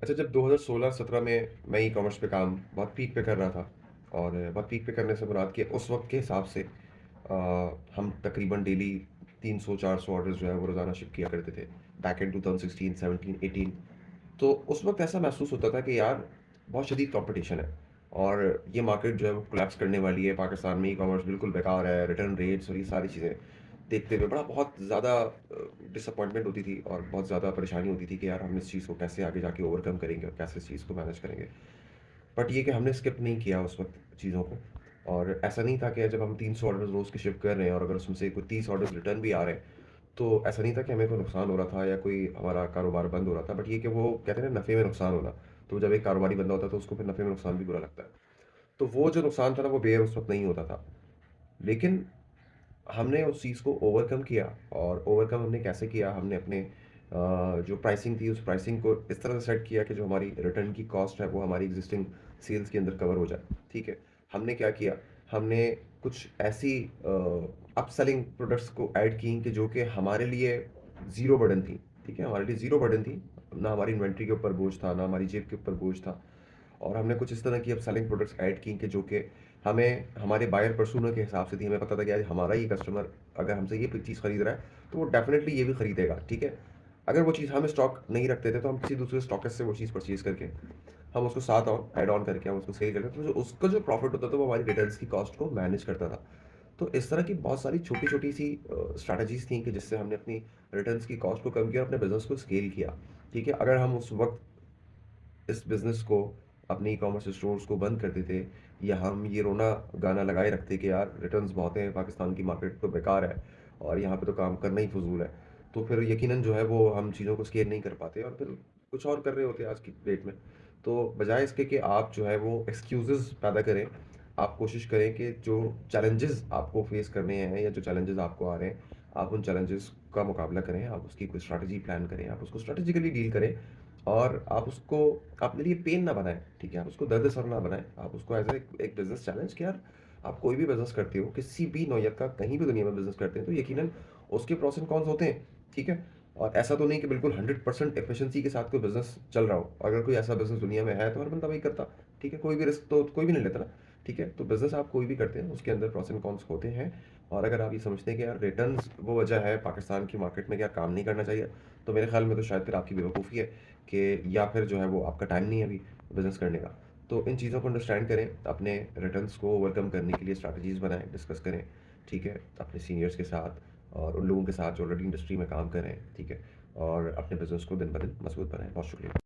अच्छा, जब 2016-17 में मैं ई-कॉमर्स पे काम बहुत पीक पे कर रहा था और बहुत पीक पे करने से मुराद कि उस वक़्त के हिसाब से हम तकरीबन डेली 300-400 ऑर्डर्स जो है वो रोज़ाना शिप किया करते थे। Back in 2016, 17, 18। तो उस वक़्त ऐसा महसूस होता था कि यार बहुत शदीद कॉम्पिटिशन है और ये मार्केट जो है वो कोलैप्स करने वाली है। पाकिस्तान में ई-कॉमर्स बिल्कुल बेकार है, रिटर्न रेट्स और ये सारी चीज़ें देखते हुए बड़ा बहुत ज़्यादा डिसअपॉइंटमेंट होती थी और बहुत ज़्यादा परेशानी होती थी कि यार हम इस चीज़ को कैसे आगे जाके ओवरकम करेंगे और कैसे इस चीज़ को मैनेज करेंगे। बट ये कि हमने स्किप नहीं किया उस वक़्त चीज़ों को और ऐसा नहीं था कि जब हम 300 ऑर्डर्स रोज़ के शिप कर रहे हैं और अगर उसमें से कोई 30 ऑर्डर्स रिटर्न भी आ रहे हैं, तो ऐसा नहीं था कि हमें कोई नुकसान हो रहा था या कोई हमारा कारोबार बंद हो रहा था। बट ये कि वो कहते हैं ना नफ़े में नुकसान होना, तो जब एक कारोबारी बंदा होता है तो उसको फिर नफ़े में नुकसान भी बुरा लगता है। तो वो जो नुकसान था ना वो बेयर उस वक़्त नहीं होता था। लेकिन हमने उस चीज़ को ओवरकम किया और ओवरकम हमने कैसे किया? हमने अपने जो प्राइसिंग थी, उस प्राइसिंग को इस तरह से सेट किया कि जो हमारी रिटर्न की कॉस्ट है, वो हमारी एक्जिस्टिंग सेल्स के अंदर कवर हो जाए, ठीक है? हमने क्या किया? हमने कुछ ऐसी अपसेलिंग प्रोडक्ट्स को ऐड की कि जो कि हमारे लिए ज़ीरो बर्डन थी, ठीक है? हमारे लिए ज़ीरो बर्डन थी। ना हमारी इन्वेंटरी के ऊपर बोझ था, ना हमारी जेब के ऊपर बोझ था। और हमने कुछ इस तरह की अपसेलिंग प्रोडक्ट्स ऐड की कि जो कि हमें हमारे बायर पर्सोना के हिसाब से थी। हमें पता था कि आज हमारा ही कस्टमर अगर हमसे ये चीज़ खरीद रहा है, तो वो डेफ़िनेटली ये भी खरीदेगा, ठीक है? अगर वो चीज़ हम स्टॉक नहीं रखते थे, तो हम किसी दूसरे स्टॉकिस्ट से वो चीज़ परचेज़ करके, हम उसको साथ ऑन ऐड ऑन करके हम उसको सेल करते थे। तो जो उसका जो प्रॉफ़िट होता था, वो हमारी रिटर्न्स की कॉस्ट को मैनेज करता था। तो इस तरह की बहुत सारी छोटी-छोटी सी स्ट्रैटेजीज़ थी कि जिससे हमने अपनी रिटर्न्स की कॉस्ट को कम किया और अपने बिज़नेस को स्केल किया, ठीक है? अगर हम उस वक़्त इस बिज़नेस को, अपने ई-कॉमर्स स्टोर्स को बंद कर देते या हम ये रोना गाना लगाए रखते कि यार रिटर्न्स बहुत हैं, पाकिस्तान की मार्केट तो बेकार है और यहाँ पे तो काम करना ही फ़ुज़ूल है। तो फिर यकीनन जो है वो हम चीज़ों को स्केल नहीं कर पाते और फिर कुछ और कर रहे होते आज की डेट में। तो बजाय इसके कि आप जो है वो एक्सक्यूज़ेज़ पैदा करें, आप कोशिश करें कि जो चैलेंजेज़ आपको फ़ेस करने हैं या जो चैलेंजेज़ आपको आ रहे हैं, आप उन चैलेंजेज़ का मुकाबला करें, आप उसकी कोई स्ट्रैटेजी प्लान करें, आप उसको स्ट्रैटेजिकली डील करें और आप उसको अपने लिए पेन ना बनाएँ, ठीक है? आप उसको दर्द-सर ना बनाएँ। आप उसको एज़ एक बिज़नेस चैलेंज कि यार आप कोई भी बिज़नेस करते हो, किसी भी नौइयत का कहीं भी दुनिया में बिज़नेस करते हैं, तो यकीनन उसके प्रोस एंड कॉन्स होते हैं, ठीक है? और ऐसा तो नहीं कि बिल्कुल 100% एफिशिएंसी के साथ कोई बिज़नेस चल रहा हो। अगर कोई ऐसा बिज़नेस दुनिया में है, तो हर बंदा वही करता, ठीक है? कोई भी रिस्क तो कोई भी नहीं लेता ना, ठीक है? तो बिज़नेस आप कोई भी करते हैं, उसके अंदर प्रोस एंड कॉन्स होते हैं और अगर आप ये समझते हैं कि यार रिटर्न्स वो वजह है पाकिस्तान की मार्केट में क्या काम नहीं करना चाहिए, तो मेरे ख़्याल में तो शायद फिर आपकी बेवकूफ़ी है कि या फिर जो है वो आपका टाइम नहीं है अभी बिज़नेस करने का। तो इन चीज़ों को अंडरस्टैंड करें, अपने रिटर्न्स को ओवरकम करने के लिए स्ट्रैटेजीज़ बनाएँ, डिस्कस करें, ठीक है? अपने सीनियर्स के साथ और उन लोगों के साथ जो ऑलरेडी इंडस्ट्री में काम कर रहे हैं, ठीक है? और अपने बिज़नेस को दिन ब दिन मज़बूत बनाएँ। बहुत शुक्रिया।